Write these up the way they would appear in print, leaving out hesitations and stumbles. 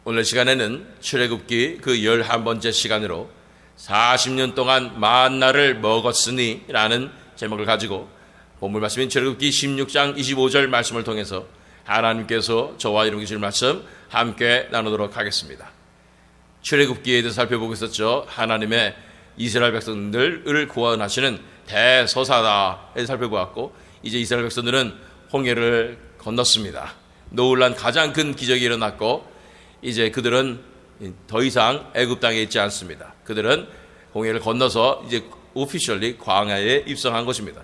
오늘 시간에는 출애굽기 그 11번째 시간으로 40년 동안 만나를 먹었으니 라는 제목을 가지고 본문 말씀인 출애굽기 16장 25절 말씀을 통해서 하나님께서 저와 여러분께 주실 말씀 함께 나누도록 하겠습니다. 출애굽기에 대해서 살펴보고 있었죠. 하나님의 이스라엘 백성들을 구원하시는 대서사다에 살펴보았고, 이제 이스라엘 백성들은 홍해를 건넜습니다. 놀란 가장 큰 기적이 일어났고, 이제 그들은 더 이상 애굽 땅에 있지 않습니다. 그들은 홍해를 건너서 이제 오피셜리 광야에 입성한 것입니다.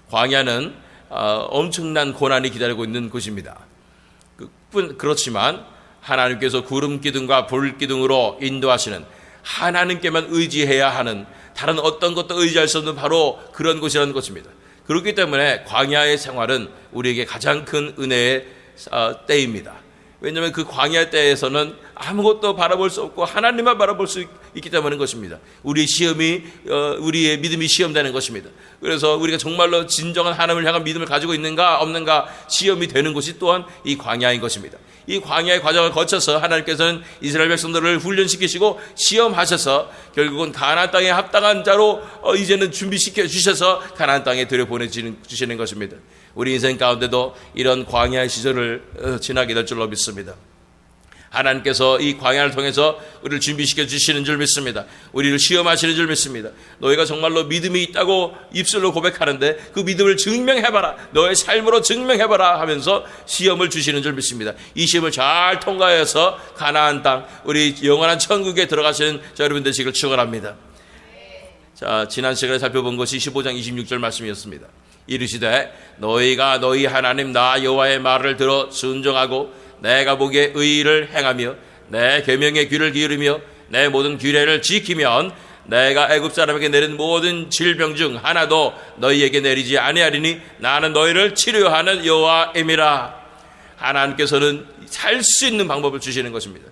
광야는 엄청난 고난이 기다리고 있는 곳입니다. 그렇지만 하나님께서 구름 기둥과 불 기둥으로 인도하시는, 하나님께만 의지해야 하는, 다른 어떤 것도 의지할 수 없는 바로 그런 곳이라는 것입니다. 그렇기 때문에 광야의 생활은 우리에게 가장 큰 은혜의 때입니다. 왜냐하면 그 광야 때에서는 아무것도 바라볼 수 없고 하나님만 바라볼 수 있기 때문인 것입니다. 우리의 믿음이 시험되는 것입니다. 그래서 우리가 정말로 진정한 하나님을 향한 믿음을 가지고 있는가 없는가 시험이 되는 곳이 또한 이 광야인 것입니다. 이 광야의 과정을 거쳐서 하나님께서는 이스라엘 백성들을 훈련시키시고 시험하셔서 결국은 가나안 땅에 합당한 자로 이제는 준비시켜 주셔서 가나안 땅에 들여보내주시는 것입니다. 우리 인생 가운데도 이런 광야의 시절을 지나게 될 줄로 믿습니다. 하나님께서 이 광야를 통해서 우리를 준비시켜 주시는 줄 믿습니다. 우리를 시험하시는 줄 믿습니다. 너희가 정말로 믿음이 있다고 입술로 고백하는데 그 믿음을 증명해봐라, 너의 삶으로 증명해봐라 하면서 시험을 주시는 줄 믿습니다. 이 시험을 잘 통과해서 가나안 땅, 우리 영원한 천국에 들어가시는 자 여러분 되시길 축원합니다. 자, 지난 시간에 살펴본 것이 15장 26절 말씀이었습니다. 이르시되 너희가 너희 하나님 나 여호와의 말을 들어 순종하고 내가 보기에 의를 행하며 내 계명에 귀를 기울이며 내 모든 규례를 지키면 내가 애굽 사람에게 내린 모든 질병 중 하나도 너희에게 내리지 아니하리니 나는 너희를 치료하는 여호와임이라. 하나님께서는 살 수 있는 방법을 주시는 것입니다.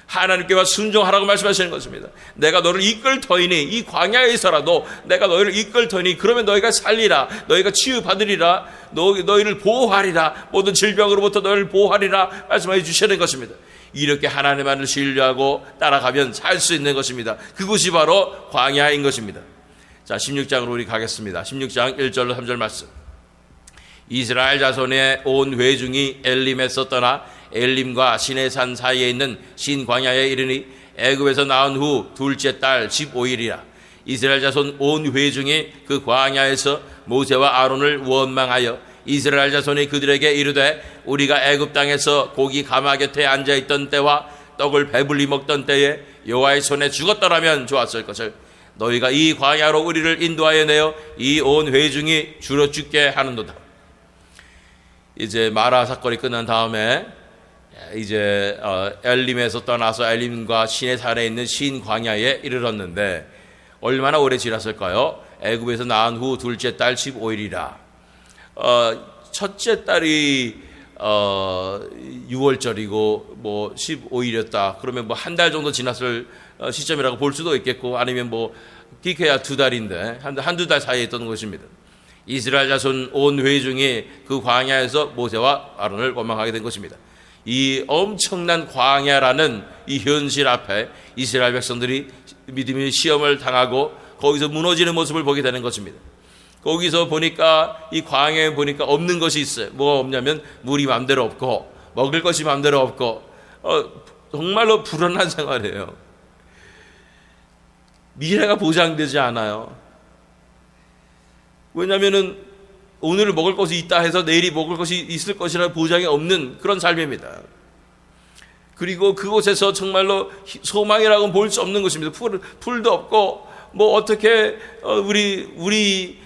하나님께와 순종하라고 말씀하시는 것입니다. 내가 너를 이끌 터이니, 이 광야에서라도 내가 너희를 이끌 터이니 그러면 너희가 살리라, 너희가 치유받으리라, 너희를 보호하리라, 모든 질병으로부터 너희를 보호하리라 말씀해 주시는 것입니다. 이렇게 하나님만을 신뢰하고 따라가면 살 수 있는 것입니다. 그것이 바로 광야인 것입니다. 자, 16장으로 우리 가겠습니다. 16장 1절로 3절 말씀. 이스라엘 자손의 온 회중이 엘림에서 떠나 엘림과 시내산 사이에 있는 신광야에 이르니 애굽에서 나온 후 둘째 달 15일이라. 이스라엘 자손 온 회중이 그 광야에서 모세와 아론을 원망하여 이스라엘 자손이 그들에게 이르되 우리가 애굽 땅에서 고기 가마 곁에 앉아있던 때와 떡을 배불리 먹던 때에 여호와의 손에 죽었더라면 좋았을 것을 너희가 이 광야로 우리를 인도하여 내어 이 온 회중이 줄어 죽게 하는도다. 이제 마라 사건이 끝난 다음에 이제 엘림에서 떠나서 엘림과 시내산에 있는 신광야에 이르렀는데 얼마나 오래 지났을까요? 애굽에서 낳은 후 둘째 달 15일이라. 첫째 달이 6월절이고 뭐 15일이었다. 그러면 뭐 한 달 정도 지났을 시점이라고 볼 수도 있겠고, 아니면 뭐 기껏해야 2달인데 한두 달 사이에 있던 것입니다. 이스라엘 자손 온 회중이 그 광야에서 모세와 아론을 원망하게 된 것입니다. 이 엄청난 광야라는 이 현실 앞에 이스라엘 백성들이 믿음의 시험을 당하고 거기서 무너지는 모습을 보게 되는 것입니다. 거기서 보니까 이 광야에 보니까 없는 것이 있어요. 뭐가 없냐면 물이 마음대로 없고 먹을 것이 마음대로 없고 정말로 불안한 생활이에요. 미래가 보장되지 않아요. 왜냐하면은 오늘 먹을 것이 있다 해서 내일이 먹을 것이 있을 것이라는 보장이 없는 그런 삶입니다. 그리고 그곳에서 정말로 소망이라고는 볼 수 없는 것입니다. 풀도 없고 뭐 어떻게 우리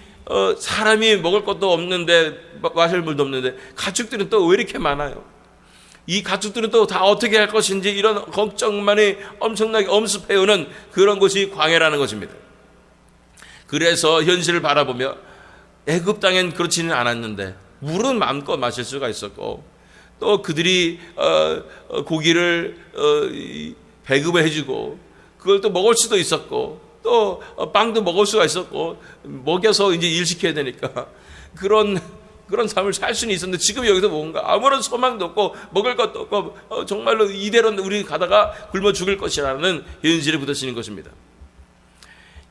사람이 먹을 것도 없는데 마실 물도 없는데 가축들은 또 왜 이렇게 많아요? 이 가축들은 또 다 어떻게 할 것인지 이런 걱정만이 엄청나게 엄습해오는 그런 곳이 광야라는 것입니다. 그래서 현실을 바라보며 애굽 땅엔 그렇지는 않았는데 물은 마음껏 마실 수가 있었고, 또 그들이 고기를 배급을 해주고 그걸 또 먹을 수도 있었고, 또 빵도 먹을 수가 있었고, 먹여서 이제 일시켜야 되니까 그런 그런 삶을 살 수는 있었는데 지금 여기서 뭔가 아무런 소망도 없고 먹을 것도 없고 정말로 이대로 우리 가다가 굶어 죽을 것이라는 현실에 부딪히는 것입니다.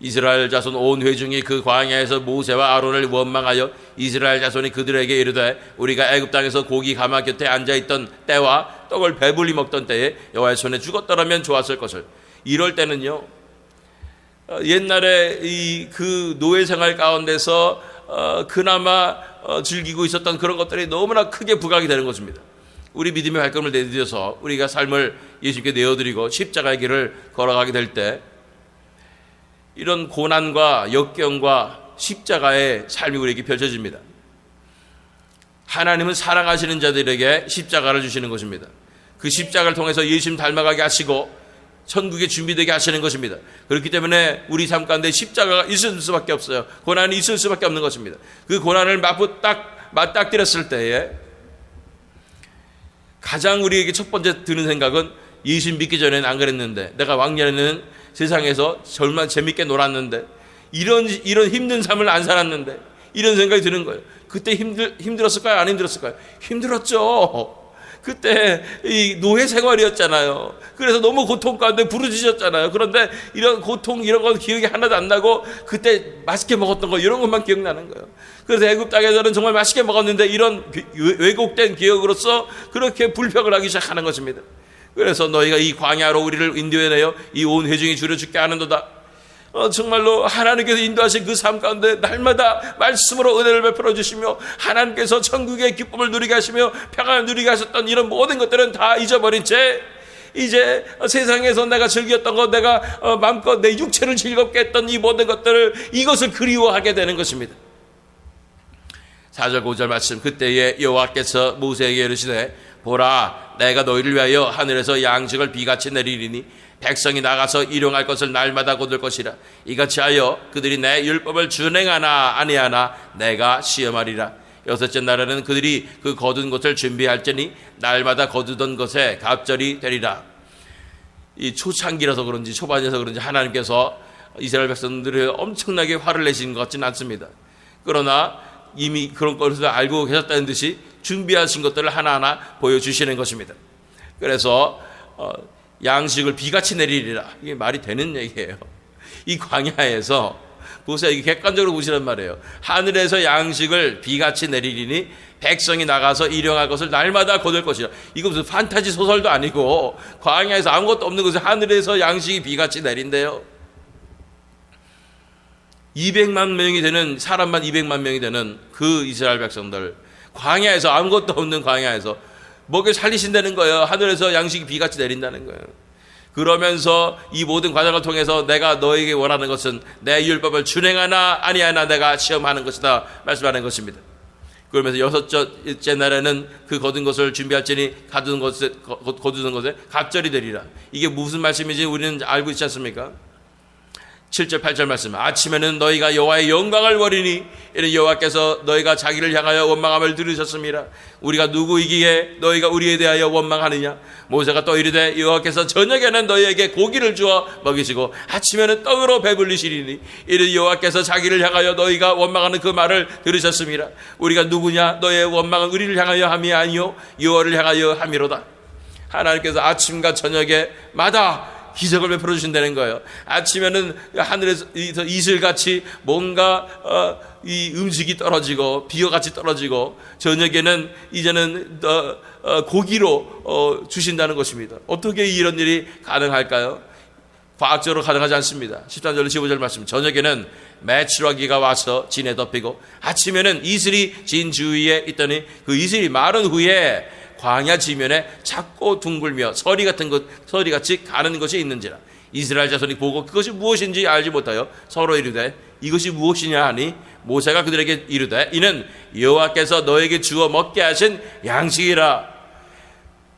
이스라엘 자손 온 회중이 그 광야에서 모세와 아론을 원망하여 이스라엘 자손이 그들에게 이르되 우리가 애굽 땅에서 고기 가마 곁에 앉아있던 때와 떡을 배불리 먹던 때에 여호와의 손에 죽었더라면 좋았을 것을. 이럴 때는요, 옛날에 그 노예 생활 가운데서 그나마 즐기고 있었던 그런 것들이 너무나 크게 부각이 되는 것입니다. 우리 믿음의 발걸음을 내디뎌서 우리가 삶을 예수님께 내어드리고 십자가의 길을 걸어가게 될 때 이런 고난과 역경과 십자가의 삶이 우리에게 펼쳐집니다. 하나님은 사랑하시는 자들에게 십자가를 주시는 것입니다. 그 십자가를 통해서 예수님 닮아가게 하시고 천국에 준비되게 하시는 것입니다. 그렇기 때문에 우리 삶 가운데 십자가가 있을 수밖에 없어요. 고난이 있을 수밖에 없는 것입니다. 그 고난을 맞닥뜨렸을 때에 가장 우리에게 첫 번째 드는 생각은 예수님 믿기 전에는 안 그랬는데, 내가 왕년에는 세상에서 정말 재밌게 놀았는데, 이런 힘든 삶을 안 살았는데, 이런 생각이 드는 거예요. 그때 힘들었을까요? 안 힘들었을까요? 힘들었죠. 그때 이 노예 생활이었잖아요. 그래서 너무 고통 가운데 부르짖었잖아요. 그런데 이런 고통 이런 건 기억이 하나도 안 나고 그때 맛있게 먹었던 거 이런 것만 기억나는 거예요. 그래서 애굽 땅에서는 정말 맛있게 먹었는데 이런 왜곡된 기억으로서 그렇게 불평을 하기 시작하는 것입니다. 그래서 너희가 이 광야로 우리를 인도해내어 이 온 회중이 줄여 죽게 하는도다. 정말로 하나님께서 인도하신 그 삶 가운데 날마다 말씀으로 은혜를 베풀어 주시며 하나님께서 천국의 기쁨을 누리게 하시며 평안을 누리게 하셨던 이런 모든 것들은 다 잊어버린 채 이제 세상에서 내가 즐겼던 것, 내가 마음껏 내 육체를 즐겁게 했던 이 모든 것들을, 이것을 그리워하게 되는 것입니다. 4절 5절 말씀, 그때에 여호와께서 모세에게 이르시되 보라, 내가 너희를 위하여 하늘에서 양식을 비같이 내리리니 백성이 나가서 일용할 것을 날마다 거둘 것이라. 이같이 하여 그들이 내 율법을 준행하나 아니하나 내가 시험하리라. 여섯째 날에는 그들이 그 거둔 것을 준비할지니 날마다 거두던 것에 갑절이 되리라. 이 초창기라서 그런지 초반이라서 그런지 하나님께서 이스라엘 백성들을 엄청나게 화를 내신 것 같지는 않습니다. 그러나 이미 그런 것을 알고 계셨다는 듯이 준비하신 것들을 하나하나 보여주시는 것입니다. 그래서 양식을 비같이 내리리라. 이게 말이 되는 얘기예요. 이 광야에서 보세요. 이게 객관적으로 보시란 말이에요. 하늘에서 양식을 비같이 내리리니 백성이 나가서 일용할 것을 날마다 거둘 것이라. 이거 무슨 판타지 소설도 아니고 광야에서 아무것도 없는 것을 하늘에서 양식이 비같이 내린대요. 200만 명이 되는 사람만 200만 명이 되는 그 이스라엘 백성들, 광야에서 아무것도 없는 광야에서 먹여 살리신다는 거예요. 하늘에서 양식이 비같이 내린다는 거예요. 그러면서 이 모든 과정을 통해서 내가 너에게 원하는 것은 내 율법을 준행하나 아니하나 내가 시험하는 것이다 말씀하는 것입니다. 그러면서 여섯째 날에는 그 거둔 것을 준비할지니 거두는 것에 갑절이 되리라. 이게 무슨 말씀인지 우리는 알고 있지 않습니까? 7절 8절 말씀, 아침에는 너희가 여호와의 영광을 버리니 이는 여호와께서 너희가 자기를 향하여 원망함을 들으셨습니다. 우리가 누구이기에 너희가 우리에 대하여 원망하느냐. 모세가 또 이르되 여호와께서 저녁에는 너희에게 고기를 주어 먹이시고 아침에는 떡으로 배불리시리니 이는 여호와께서 자기를 향하여 너희가 원망하는 그 말을 들으셨습니다. 우리가 누구냐. 너희의 원망은 우리를 향하여 함이 아니요 여호와를 향하여 함이로다. 하나님께서 아침과 저녁에 마다 기적을 베풀어 주신다는 거예요. 아침에는 하늘에서 이슬같이 뭔가 이 음식이 떨어지고 비어같이 떨어지고, 저녁에는 이제는 고기로 주신다는 것입니다. 어떻게 이런 일이 가능할까요? 과학적으로 가능하지 않습니다. 13절 15절 말씀, 저녁에는 메추라기가 와서 진에 덮이고 아침에는 이슬이 진 주위에 있더니 그 이슬이 마른 후에 광야 지면에 작고 둥글며 서리같이 가는 것이 있는지라. 이스라엘 자손이 보고 그것이 무엇인지 알지 못하여 서로 이르되 이것이 무엇이냐 하니 모세가 그들에게 이르되 이는 여호와께서 너에게 주어 먹게 하신 양식이라.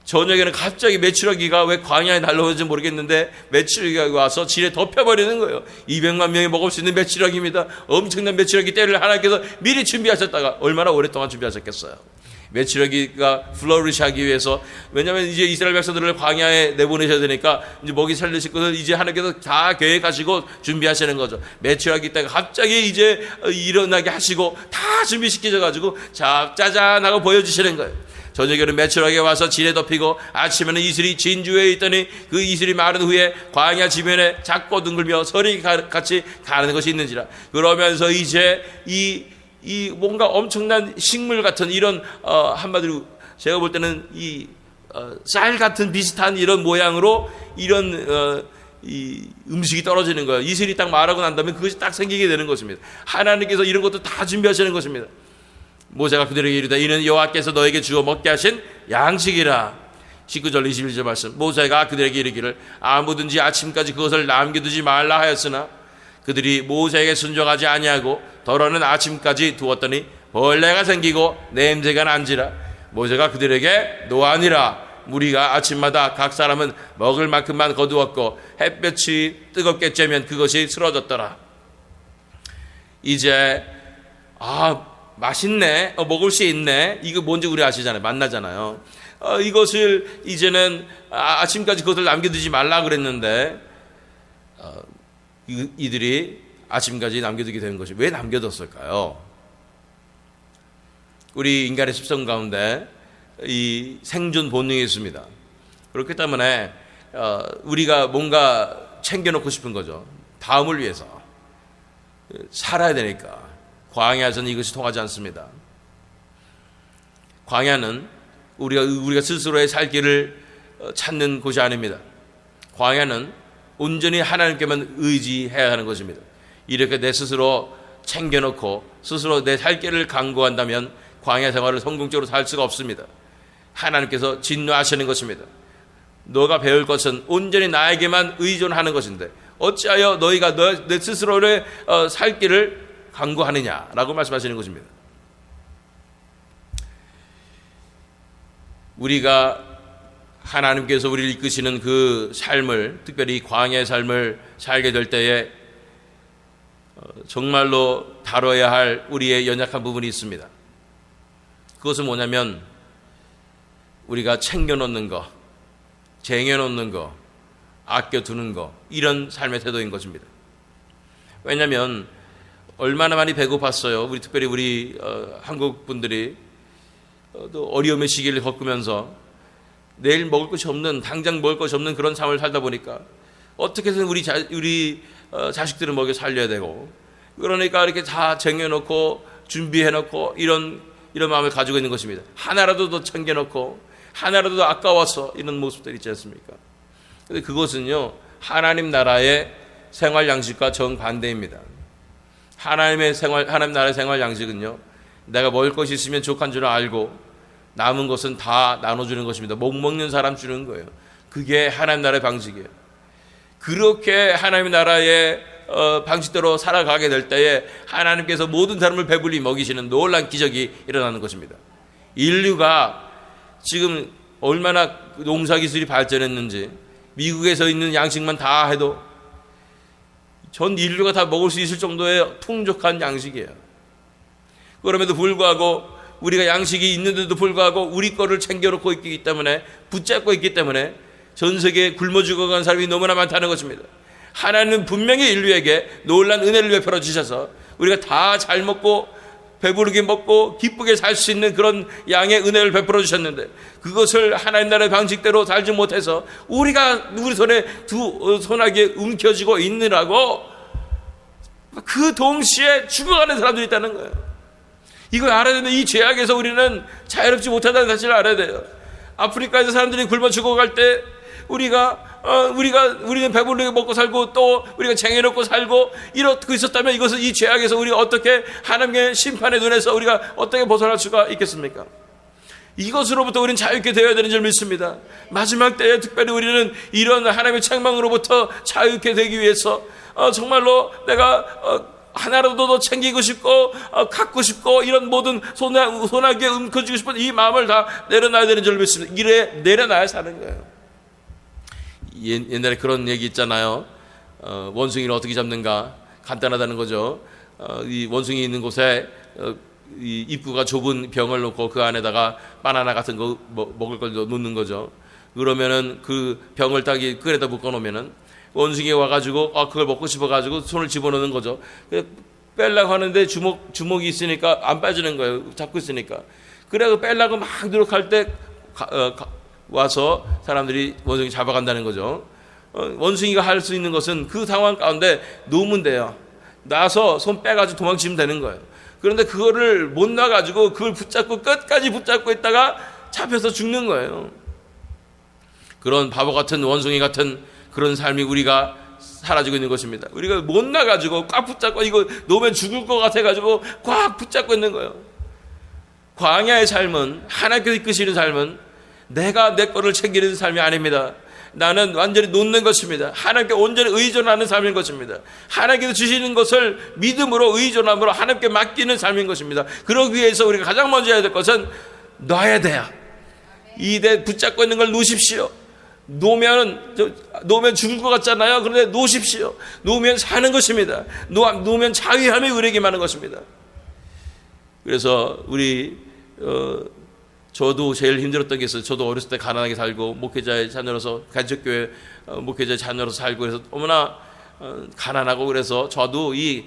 저녁에는 갑자기 메추라기가 왜 광야에 날라오는지 모르겠는데 메추라기가 와서 질에 덮여버리는 거예요. 200만 명이 먹을 수 있는 메추라기입니다. 엄청난 메추라기 떼를 하나님께서 미리 준비하셨다가 얼마나 오랫동안 준비하셨겠어요. 매출하기가 플러리시하기 위해서, 왜냐하면 이제 이스라엘 백성들을 광야에 내보내셔야 되니까 이제 먹이 살리실 것을 이제 하나님께서 다 계획하시고 준비하시는 거죠. 매출하기 때가 갑자기 이제 일어나게 하시고 다 준비시키셔 가지고 자 짜잔 하고 보여주시는 거예요. 저녁에는 매출하게 와서 진에 덮이고 아침에는 이슬이 진주에 있더니 그 이슬이 마른 후에 광야 지면에 작고 둥글며 설이 같이 가는 것이 있는지라. 그러면서 이제 이 뭔가 엄청난 식물 같은 이런 한마디로 제가 볼 때는 이 쌀 같은 비슷한 이런 모양으로 이런 이 음식이 떨어지는 거예요. 이슬이 딱 마르고 난 다음에 그것이 딱 생기게 되는 것입니다. 하나님께서 이런 것도 다 준비하시는 것입니다. 모세가 그들에게 이르되 이는 여호와께서 너에게 주어 먹게 하신 양식이라. 19절 21절 말씀. 모세가 그들에게 이르기를 아무든지 아침까지 그것을 남겨두지 말라 하였으나 그들이 모세에게 순종하지 아니하고 더러는 아침까지 두었더니 벌레가 생기고 냄새가 난지라. 모세가 그들에게 노하니라. 무리가 아침마다 각 사람은 먹을 만큼만 거두었고 햇볕이 뜨겁게 쬐면 그것이 쓰러졌더라. 이제 맛있네, 먹을 수 있네, 이거 뭔지 우리 아시잖아요. 만나잖아요. 이것을 이제는 아침까지 그것을 남겨두지 말라 그랬는데 이들이 아침까지 남겨두게 된 것이 왜 남겨뒀을까요? 우리 인간의 습성 가운데 이 생존 본능이 있습니다. 그렇기 때문에 우리가 뭔가 챙겨놓고 싶은 거죠. 다음을 위해서 살아야 되니까. 광야에서는 이것이 통하지 않습니다. 광야는 우리가 스스로의 살 길을 찾는 곳이 아닙니다. 광야는 온전히 하나님께만 의지해야 하는 것입니다. 이렇게 내 스스로 챙겨놓고 스스로 내 살 길을 강구한다면 광야 생활을 성공적으로 살 수가 없습니다. 하나님께서 진노하시는 것입니다. 너가 배울 것은 온전히 나에게만 의존하는 것인데 어찌하여 너희가 내 스스로의 살 길을 강구하느냐라고 말씀하시는 것입니다. 우리가 하나님께서 우리를 이끄시는 그 삶을, 특별히 광야의 삶을 살게 될 때에 정말로 다뤄야 할 우리의 연약한 부분이 있습니다. 그것은 뭐냐면 우리가 챙겨놓는 거, 쟁여놓는 거, 아껴두는 거, 이런 삶의 태도인 것입니다. 왜냐하면 얼마나 많이 배고팠어요. 특별히 우리 한국 분들이 또 어려움의 시기를 겪으면서 내일 먹을 것이 없는, 당장 먹을 것이 없는 그런 삶을 살다 보니까 어떻게든 우리 자식들을 먹여 살려야 되고, 그러니까 이렇게 다 쟁여놓고 준비해놓고 이런 마음을 가지고 있는 것입니다. 하나라도 더 챙겨놓고 하나라도 더 아까워서 이런 모습들 있지 않습니까? 근데 그것은요 하나님 나라의 생활 양식과 정반대입니다. 하나님 나라의 생활 양식은요, 내가 먹을 것이 있으면 족한 줄 알고 남은 것은 다 나눠주는 것입니다. 못 먹는 사람 주는 거예요. 그게 하나님 나라의 방식이에요. 그렇게 하나님 나라의 방식대로 살아가게 될 때에 하나님께서 모든 사람을 배불리 먹이시는 놀라운 기적이 일어나는 것입니다. 인류가 지금 얼마나 농사기술이 발전했는지 미국에서 있는 양식만 다 해도 전 인류가 다 먹을 수 있을 정도의 풍족한 양식이에요. 그럼에도 불구하고 우리가 양식이 있는데도 불구하고 우리 거를 챙겨놓고 있기 때문에, 붙잡고 있기 때문에 전 세계에 굶어 죽어간 사람이 너무나 많다는 것입니다. 하나님은 분명히 인류에게 놀라운 은혜를 베풀어 주셔서 우리가 다 잘 먹고 배부르게 먹고 기쁘게 살 수 있는 그런 양의 은혜를 베풀어 주셨는데, 그것을 하나님 나라의 방식대로 살지 못해서 우리가 우리 손에 소나기에 움켜쥐고 있느라고 그 동시에 죽어가는 사람들이 있다는 거예요. 이걸 알아야 되는데 이 죄악에서 우리는 자유롭지 못하다는 사실을 알아야 돼요. 아프리카에서 사람들이 굶어 죽어갈 때 우리는 배부르게 먹고 살고 또 우리가 쟁여놓고 살고 이렇게 있었다면 이것은 이 죄악에서 우리가 어떻게 하나님의 심판의 눈에서 우리가 어떻게 벗어날 수가 있겠습니까? 이것으로부터 우리는 자유롭게 되어야 되는 줄 믿습니다. 마지막 때에 특별히 우리는 이런 하나님의 책망으로부터 자유롭게 되기 위해서 정말로 내가 하나라도 더 챙기고 싶고 갖고 싶고 이런 모든 소나기에 움켜쥐고 싶은 이 마음을 다 내려놔야 되는 줄 믿습니다. 이래 내려놔야 사는 거예요. 옛날에 그런 얘기 있잖아요. 원숭이를 어떻게 잡는가? 간단하다는 거죠. 이 원숭이 있는 곳에 이 입구가 좁은 병을 놓고 그 안에다가 바나나 같은 거 먹을 걸 놓는 거죠. 그러면은 그 병을 딱 끈에다 묶어 놓으면은 원숭이가 와가지고 그걸 먹고 싶어가지고 손을 집어넣는 거죠. 빼려고 하는데 주먹이 있으니까 안 빠지는 거예요. 잡고 있으니까. 그래서 빼려고 막 노력할 때 와서 사람들이 원숭이 잡아간다는 거죠. 원숭이가 할 수 있는 것은 그 상황 가운데 놓으면 돼요. 놔서 손 빼가지고 도망치면 되는 거예요. 그런데 그거를 못 놔가지고 그걸 붙잡고 끝까지 붙잡고 있다가 잡혀서 죽는 거예요. 그런 바보 같은 원숭이 같은 그런 삶이 우리가 사라지고 있는 것입니다. 우리가 못 나가지고 꽉 붙잡고 이거 놓으면 죽을 것 같아가지고 꽉 붙잡고 있는 거예요. 광야의 삶은, 하나님께서 이끄시는 삶은 내가 내 거를 챙기는 삶이 아닙니다. 나는 완전히 놓는 것입니다. 하나님께 온전히 의존하는 삶인 것입니다. 하나님께서 주시는 것을 믿음으로 의존함으로 하나님께 맡기는 삶인 것입니다. 그러기 위해서 우리가 가장 먼저 해야 될 것은 놔야 돼요. 이대 붙잡고 있는 걸 놓으십시오. 놓으면 죽을 것 같잖아요. 그런데 놓으십시오. 놓으면 사는 것입니다. 놓으면 자유함이 우리에게 많은 것입니다. 그래서 저도 제일 힘들었던 게 있어요. 저도 어렸을 때 가난하게 살고 목회자의 자녀로서 간척교회 목회자의 자녀로서 살고 그래서 너무나 가난하고 그래서 저도 이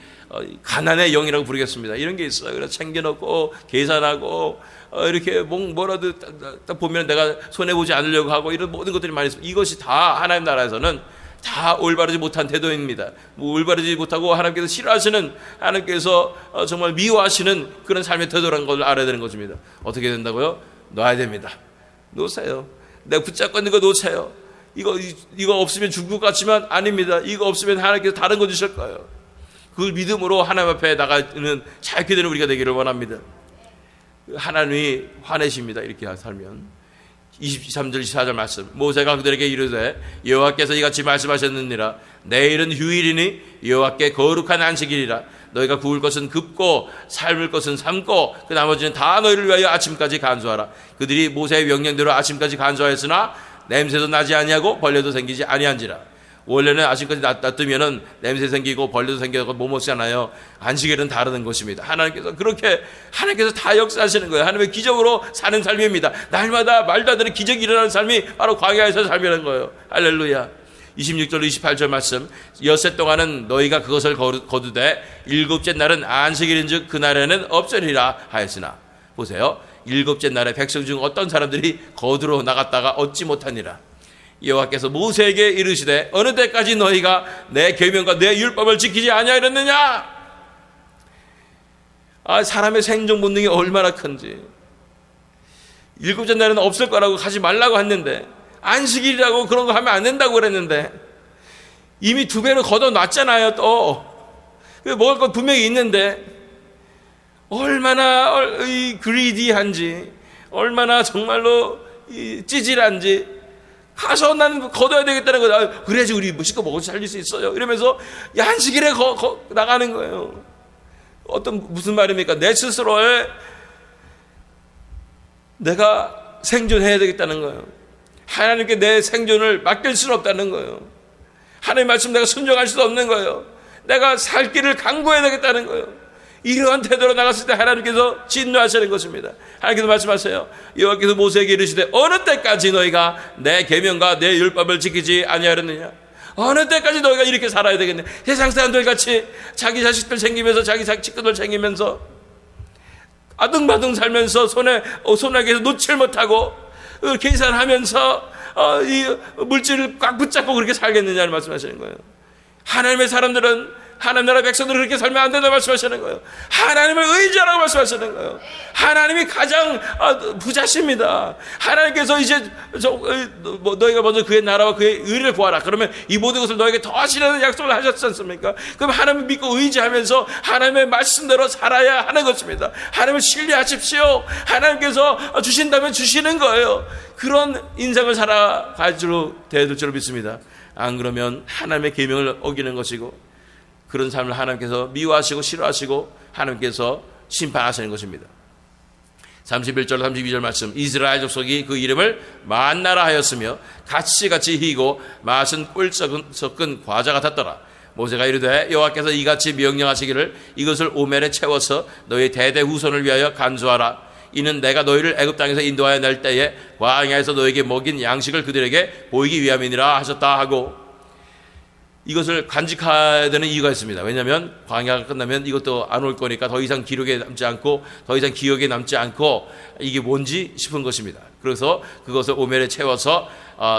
가난의 영이라고 부르겠습니다. 이런 게 있어요. 그래서 챙겨놓고 계산하고 이렇게 뭐라도 딱 보면 내가 손해보지 않으려고 하고 이런 모든 것들이 많이 있습니다. 이것이 다 하나님 나라에서는 다 올바르지 못한 태도입니다. 올바르지 못하고 하나님께서 싫어하시는, 하나님께서 정말 미워하시는 그런 삶의 태도라는 걸 알아야 되는 것입니다. 어떻게 된다고요? 놔야 됩니다. 놓으세요. 내가 붙잡고 있는 거 놓으세요. 이거 없으면 죽을 것 같지만 아닙니다. 이거 없으면 하나님께서 다른 거 주실 거예요. 그걸 믿음으로 하나님 앞에 나가는 잘 기도하는 우리가 되기를 원합니다. 하나님이 화내십니다. 이렇게 살면. 23절 24절 말씀. 모세가 그들에게 이르되 여호와께서 이같이 말씀하셨느니라. 내일은 휴일이니 여호와께 거룩한 안식일이라. 너희가 구울 것은 굽고 삶을 것은 삶고 그 나머지는 다 너희를 위하여 아침까지 간수하라. 그들이 모세의 명령대로 아침까지 간수하였으나 냄새도 나지 아니하고 벌레도 생기지 아니한지라. 원래는 아침까지 놔두면은 냄새 생기고 벌레도 생기고 못 먹잖아요. 안식일은 다른 것입니다. 하나님께서 그렇게 하나님께서 다 역사하시는 거예요. 하나님의 기적으로 사는 삶입니다. 날마다 말도 안 되는 기적이 일어나는 삶이 바로 광야에서 삶이라는 거예요. 할렐루야. 26절 28절 말씀. 엿새 동안은 너희가 그것을 거두되 일곱째 날은 안식일인즉 그날에는 없으리라 하였으나. 보세요. 일곱째 날에 백성 중 어떤 사람들이 거두러 나갔다가 얻지 못하니라. 여호와께서 모세에게 이르시되 어느 때까지 너희가 내 계명과 내 율법을 지키지 아니하였느냐. 사람의 생존 본능이 얼마나 큰지. 일곱째 날은 없을 거라고 하지 말라고 했는데, 안식일이라고 그런 거 하면 안 된다고 그랬는데 이미 2배로 걷어놨잖아요. 또 먹을 건 분명히 있는데 얼마나 그리디한지, 얼마나 정말로 찌질한지. 가서 나는 거둬야 되겠다는 거다. 그래야지 우리 식구 먹어서 살릴 수 있어요. 이러면서 안식일에 나가는 거예요. 무슨 말입니까? 내 스스로에 내가 생존해야 되겠다는 거예요. 하나님께 내 생존을 맡길 수는 없다는 거예요. 하나님 말씀 내가 순종할 수도 없는 거예요. 내가 살 길을 강구해야 되겠다는 거예요. 이러한 태도로 나갔을 때 하나님께서 진노하시는 것입니다. 하나님께서 말씀하세요. 여호와께서 모세에게 이르시되 어느 때까지 너희가 내 계명과 내 율법을 지키지 아니하였느냐. 어느 때까지 너희가 이렇게 살아야 되겠냐. 세상 사람들 같이 자기 자식들 챙기면서 자기 친구들 챙기면서 아등바등 살면서 손에게서 놓칠 못하고 계산하면서 이 물질을 꽉 붙잡고 그렇게 살겠느냐는 말씀하시는 거예요. 하나님의 사람들은, 하나님 나라 백성들은 그렇게 살면 안 된다고 말씀하시는 거예요. 하나님을 의지하라고 말씀하시는 거예요. 하나님이 가장 부자십니다. 하나님께서 이제 너희가 먼저 그의 나라와 그의 의를 구하라. 그러면 이 모든 것을 너에게 더하시라는 약속을 하셨지 않습니까? 그럼 하나님을 믿고 의지하면서 하나님의 말씀대로 살아야 하는 것입니다. 하나님을 신뢰하십시오. 하나님께서 주신다면 주시는 거예요. 그런 인생을 살아갈 줄로 되어야 될 줄로 믿습니다. 안 그러면 하나님의 계명을 어기는 것이고, 그런 삶을 하나님께서 미워하시고 싫어하시고 하나님께서 심판하시는 것입니다. 31절 32절 말씀. 이스라엘 족속이 그 이름을 만나라 하였으며 같이 희고 맛은 꿀 섞은 과자 같았더라. 모세가 이르되 여호와께서 이같이 명령하시기를 이것을 오멜에 채워서 너희 대대 후손을 위하여 간수하라. 이는 내가 너희를 애굽 땅에서 인도하여 낼 때에 광야에서 너에게 먹인 양식을 그들에게 보이기 위함이니라 하셨다 하고, 이것을 간직해야 되는 이유가 있습니다. 왜냐하면 광야가 끝나면 이것도 안 올 거니까 더 이상 기록에 남지 않고 더 이상 기억에 남지 않고 이게 뭔지 싶은 것입니다. 그래서 그것을 오멜에 채워서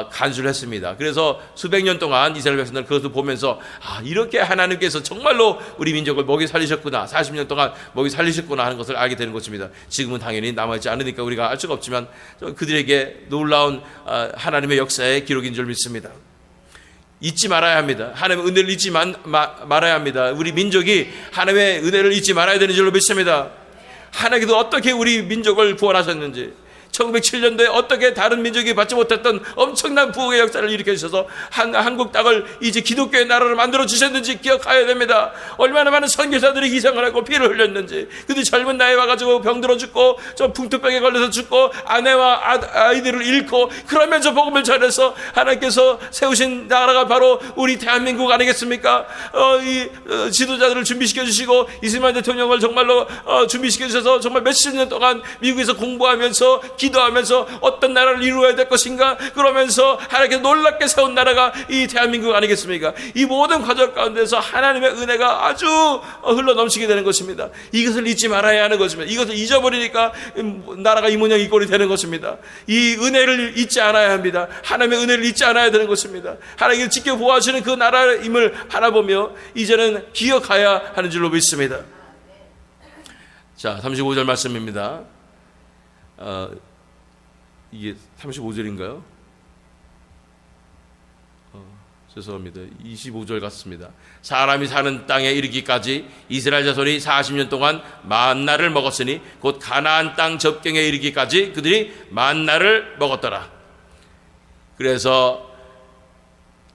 간수를 했습니다. 그래서 수백 년 동안 이스라엘 백성들은 그것을 보면서 이렇게 하나님께서 정말로 우리 민족을 먹이 살리셨구나, 40년 동안 먹이 살리셨구나 하는 것을 알게 되는 것입니다. 지금은 당연히 남아있지 않으니까 우리가 알 수가 없지만 그들에게 놀라운 하나님의 역사의 기록인 줄 믿습니다. 잊지 말아야 합니다. 하나님의 은혜를 잊지 말아야 합니다. 우리 민족이 하나님의 은혜를 잊지 말아야 되는 줄로 믿습니다. 하나님께서 어떻게 우리 민족을 구원하셨는지, 1907년도에 어떻게 다른 민족이 받지 못했던 엄청난 부흥의 역사를 일으켜주셔서 한국 땅을 이제 기독교의 나라를 만들어 주셨는지 기억해야 됩니다. 얼마나 많은 선교사들이 희생을 하고 피를 흘렸는지, 그들이 젊은 나이에 와가지고 병들어 죽고 좀 풍토병에 걸려서 죽고 아내와 아이들을 잃고 그러면서 복음을 전해서 하나님께서 세우신 나라가 바로 우리 대한민국 아니겠습니까? 지도자들을 준비시켜 주시고 이승만 대통령을 정말로 준비시켜 주셔서 정말 몇십 년 동안 미국에서 공부하면서 기도하면서 어떤 나라를 이루어야 될 것인가 그러면서 하나님께서 놀랍게 세운 나라가 이 대한민국 아니겠습니까? 이 모든 과정 가운데서 하나님의 은혜가 아주 흘러넘치게 되는 것입니다. 이것을 잊지 말아야 하는 것입니다. 이것을 잊어버리니까 나라가 이 모양 이 꼴이 되는 것입니다. 이 은혜를 잊지 않아야 합니다. 하나님의 은혜를 잊지 않아야 되는 것입니다. 하나님을 지켜보아주시는 그 나라임을 바라보며 이제는 기억해야 하는 줄로 믿습니다. 자, 35절 말씀입니다. 이게 35절인가요? 죄송합니다. 25절 같습니다. 사람이 사는 땅에 이르기까지 이스라엘 자손이 40년 동안 만나를 먹었으니 곧 가나안 땅 접경에 이르기까지 그들이 만나를 먹었더라. 그래서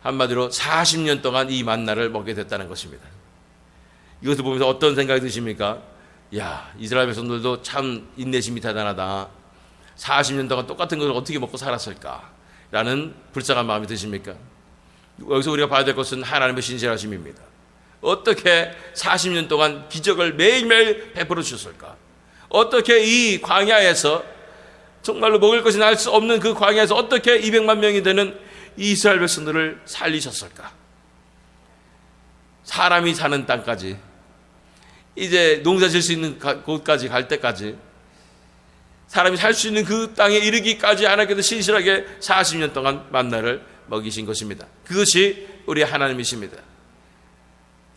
한마디로 40년 동안 이 만나를 먹게 됐다는 것입니다. 이것을 보면서 어떤 생각이 드십니까? 야, 이스라엘 백성들도 참 인내심이 대단하다. 40년 동안 똑같은 것을 어떻게 먹고 살았을까? 라는 불쌍한 마음이 드십니까? 여기서 우리가 봐야 될 것은 하나님의 신실하심입니다. 어떻게 40년 동안 기적을 매일매일 베풀어 주셨을까? 어떻게 이 광야에서 정말로 먹을 것이 날 수 없는 그 광야에서 어떻게 200만 명이 되는 이스라엘 백성들을 살리셨을까? 사람이 사는 땅까지, 이제 농사 질 수 있는 곳까지 갈 때까지, 사람이 살 수 있는 그 땅에 이르기까지 하나님께서 신실하게 40년 동안 만나를 먹이신 것입니다. 그것이 우리 하나님이십니다.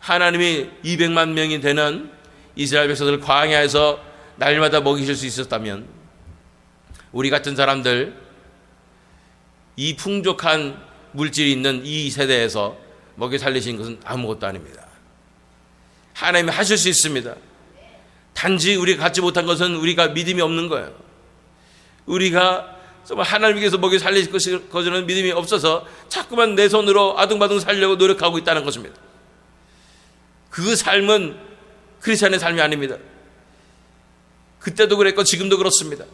하나님이 200만 명이 되는 이스라엘 백성들을 광야에서 날마다 먹이실 수 있었다면 우리 같은 사람들, 이 풍족한 물질이 있는 이 세대에서 먹여 살리신 것은 아무것도 아닙니다. 하나님이 하실 수 있습니다. 단지 우리가 갖지 못한 것은 우리가 믿음이 없는 거예요. 우리가 정말 하나님께서 먹여 살릴 것이라는 믿음이 없어서 자꾸만 내 손으로 아둥바둥 살려고 노력하고 있다는 것입니다. 그 삶은 크리스찬의 삶이 아닙니다. 그때도 그랬고 지금도 그렇습니다.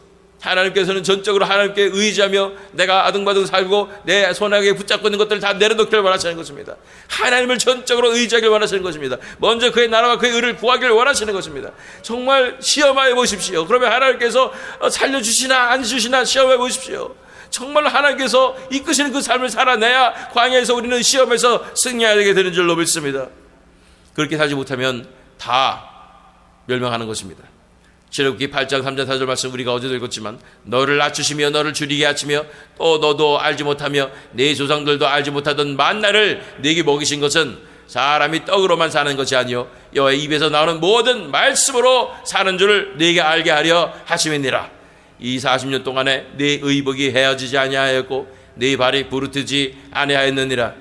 하나님께서는 전적으로 하나님께 의지하며 내가 아둥바둥 살고 내 손아귀에 붙잡고 있는 것들을 다 내려놓기를 원하시는 것입니다. 하나님을 전적으로 의지하길 원하시는 것입니다. 먼저 그의 나라와 그의 의를 구하길 원하시는 것입니다. 정말 시험해 보십시오. 그러면 하나님께서 살려주시나 안 주시나 시험해 보십시오. 정말 하나님께서 이끄시는 그 삶을 살아내야 광야에서 우리는 시험에서 승리하게 되는 줄로 믿습니다. 그렇게 살지 못하면 다 멸망하는 것입니다. 출애굽기 8장 3절 4절 말씀 우리가 어제도 읽었지만 너를 낮추시며 너를 줄이게 하시며 또 너도 알지 못하며 네 조상들도 알지 못하던 만나를 네게 먹이신 것은 사람이 떡으로만 사는 것이 아니요 여호와의 입에서 나오는 모든 말씀으로 사는 줄을 네게 알게 하려 하심이니라. 이 40년 동안에 네 의복이 헤어지지 아니하였고 네 발이 부르트지 아니하였느니라.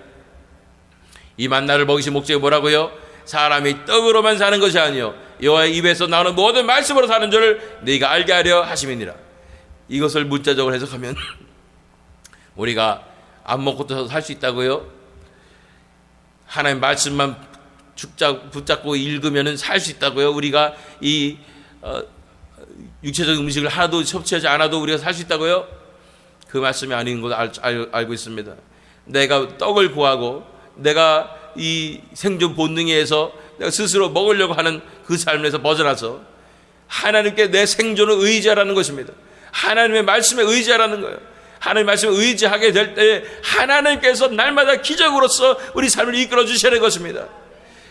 이 만나를 먹이신 목적이 뭐라고요? 사람이 떡으로만 사는 것이 아니요 여호와의 입에서 나오는 모든 말씀으로 사는 줄을 네가 알게 하려 하심이니라. 이것을 문자적으로 해석하면 우리가 안 먹고도 살 수 있다고요? 하나님 말씀만 붙잡고 읽으면 살 수 있다고요? 우리가 이 육체적인 음식을 하나도 섭취하지 않아도 우리가 살 수 있다고요? 그 말씀이 아닌 걸 알고 있습니다. 내가 떡을 구하고 내가 이 생존 본능에 의해서 내가 스스로 먹으려고 하는 그 삶에서 벗어나서 하나님께 내 생존을 의지하라는 것입니다. 하나님의 말씀에 의지하라는 거예요. 하나님의 말씀에 의지하게 될 때 하나님께서 날마다 기적으로서 우리 삶을 이끌어 주시는 것입니다.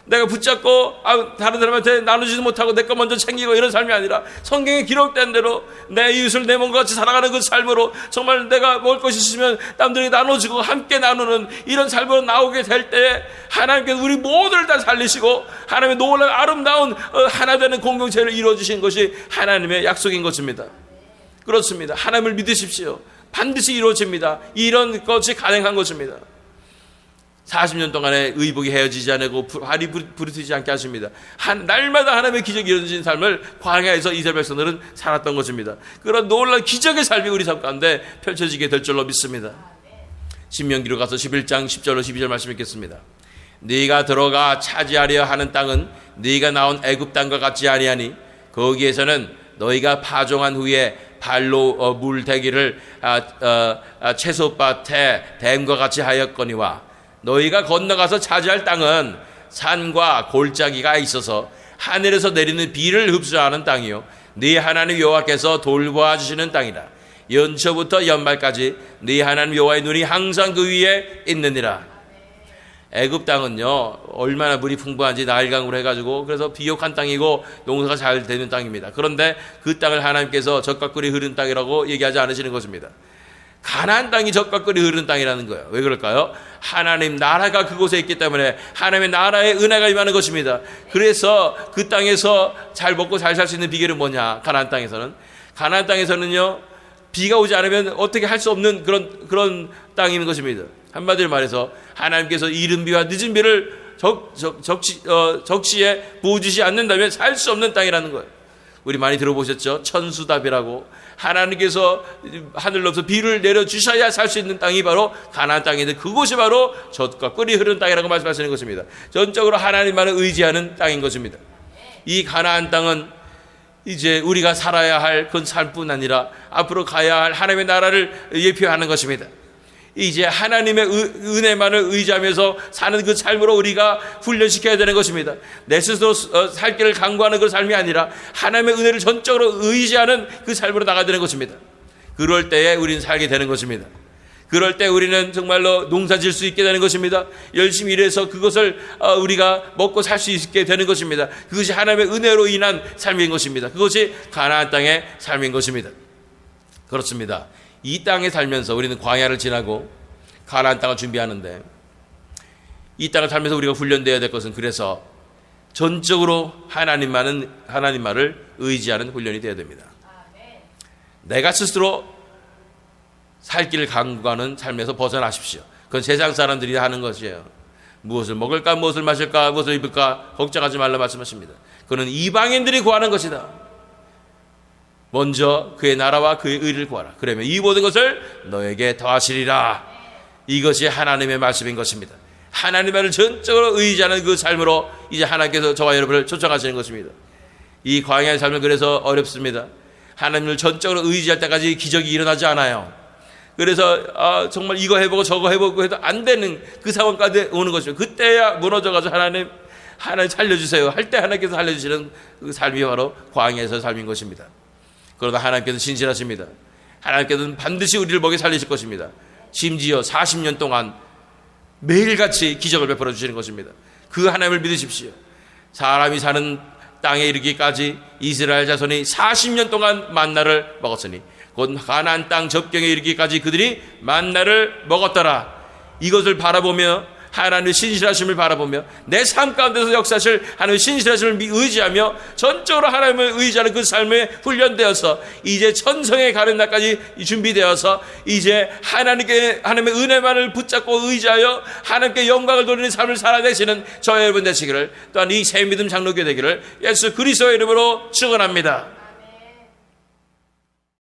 내가 붙잡고 다른 사람한테 나누지도 못하고 내 거 먼저 챙기고 이런 삶이 아니라 성경에 기록된 대로 내 이웃을 내 몸과 같이 살아가는 그 삶으로 정말 내가 먹을 것이 있으면 남들에게 나눠주고 함께 나누는 이런 삶으로 나오게 될 때 하나님께서 우리 모두를 다 살리시고 하나님의 놀라운 아름다운 하나 되는 공동체를 이루어주신 것이 하나님의 약속인 것입니다. 그렇습니다. 하나님을 믿으십시오. 반드시 이루어집니다. 이런 것이 가능한 것입니다. 40년 동안의 의복이 헤어지지 않고 발이 부르트지 않게 하십니다. 날마다 하나님의 기적이 이루어진 삶을 광야에서 이스라엘 백성들은 살았던 것입니다. 그런 놀라운 기적의 삶이 우리 삶 가운데 펼쳐지게 될 줄로 믿습니다. 신명기로 가서 11장 10절로 12절 말씀 읽겠습니다. 네가 들어가 차지하려 하는 땅은 네가 나온 애굽 땅과 같지 아니하니 거기에서는 너희가 파종한 후에 발로 물대기를 채소밭에 댐과 같이 하였거니와 너희가 건너가서 차지할 땅은 산과 골짜기가 있어서 하늘에서 내리는 비를 흡수하는 땅이요 네 하나님 여호와께서 돌보아주시는 땅이라. 연초부터 연말까지 네 하나님 여호와의 눈이 항상 그 위에 있느니라. 애굽 땅은요 얼마나 물이 풍부한지 나일강으로 해가지고 그래서 비옥한 땅이고 농사가 잘 되는 땅입니다. 그런데 그 땅을 하나님께서 젖과 꿀이 흐르는 땅이라고 얘기하지 않으시는 것입니다. 가나안 땅이 젖과 꿀이 흐르는 땅이라는 거예요. 왜 그럴까요? 하나님 나라가 그곳에 있기 때문에 하나님의 나라의 은혜가 임하는 것입니다. 그래서 그 땅에서 잘 먹고 잘 살 수 있는 비결은 뭐냐? 가나안 땅에서는요 비가 오지 않으면 어떻게 할 수 없는 그런 땅인 것입니다. 한마디로 말해서 하나님께서 이른 비와 늦은 비를 적시에 부어주지 않는다면 살 수 없는 땅이라는 거예요. 우리 많이 들어보셨죠? 천수답이라고. 하나님께서 하늘로부터 비를 내려주셔야 살 수 있는 땅이 바로 가나안 땅인데 그곳이 바로 젖과 꿀이 흐르는 땅이라고 말씀하시는 것입니다. 전적으로 하나님만을 의지하는 땅인 것입니다. 이 가나안 땅은 이제 우리가 살아야 할 그런 삶뿐 아니라 앞으로 가야 할 하나님의 나라를 예표하는 것입니다. 이제 하나님의 은혜만을 의지하면서 사는 그 삶으로 우리가 훈련시켜야 되는 것입니다. 내 스스로 살 길을 강구하는 그 삶이 아니라 하나님의 은혜를 전적으로 의지하는 그 삶으로 나가야 되는 것입니다. 그럴 때에 우리는 살게 되는 것입니다. 그럴 때 우리는 정말로 농사 질 수 있게 되는 것입니다. 열심히 일해서 그것을 우리가 먹고 살 수 있게 되는 것입니다. 그것이 하나님의 은혜로 인한 삶인 것입니다. 그것이 가나안 땅의 삶인 것입니다. 그렇습니다. 이 땅에 살면서 우리는 광야를 지나고 가나안 땅을 준비하는데 이 땅을 살면서 우리가 훈련되어야 될 것은 그래서 전적으로 하나님만을 의지하는 훈련이 되어야 됩니다. 내가 스스로 살 길을 강구하는 삶에서 벗어나십시오. 그건 세상 사람들이 하는 것이에요. 무엇을 먹을까, 무엇을 마실까, 무엇을 입을까 걱정하지 말라 말씀하십니다. 그는 이방인들이 구하는 것이다. 먼저 그의 나라와 그의 의를 구하라. 그러면 이 모든 것을 너에게 더하시리라. 이것이 하나님의 말씀인 것입니다. 하나님을 전적으로 의지하는 그 삶으로 이제 하나님께서 저와 여러분을 초청하시는 것입니다. 이 광야의 삶은 그래서 어렵습니다. 하나님을 전적으로 의지할 때까지 기적이 일어나지 않아요. 그래서 정말 이거 해보고 저거 해보고 해도 안 되는 그 상황까지 오는 것이죠. 그때야 무너져가지고 하나님 살려주세요 할 때 하나님께서 살려주시는 그 삶이 바로 광야에서 삶인 것입니다. 그러나 하나님께서 신실하십니다. 하나님께서는 반드시 우리를 먹여 살리실 것입니다. 심지어 40년 동안 매일같이 기적을 베풀어 주시는 것입니다. 그 하나님을 믿으십시오. 사람이 사는 땅에 이르기까지 이스라엘 자손이 40년 동안 만나를 먹었으니 곧 가나안 땅 접경에 이르기까지 그들이 만나를 먹었더라. 이것을 바라보며 하나님의 신실하심을 바라보며 내 삶 가운데서 역사하실 하나님의 신실하심을 의지하며 전적으로 하나님을 의지하는 그 삶에 훈련되어서 이제 천성에 가는 날까지 준비되어서 이제 하나님의 은혜만을 붙잡고 의지하여 하나님께 영광을 돌리는 삶을 살아내시는 저와 여러분 되시기를, 또한 이 새 믿음 장로교 되기를 예수 그리스도의 이름으로 축원합니다.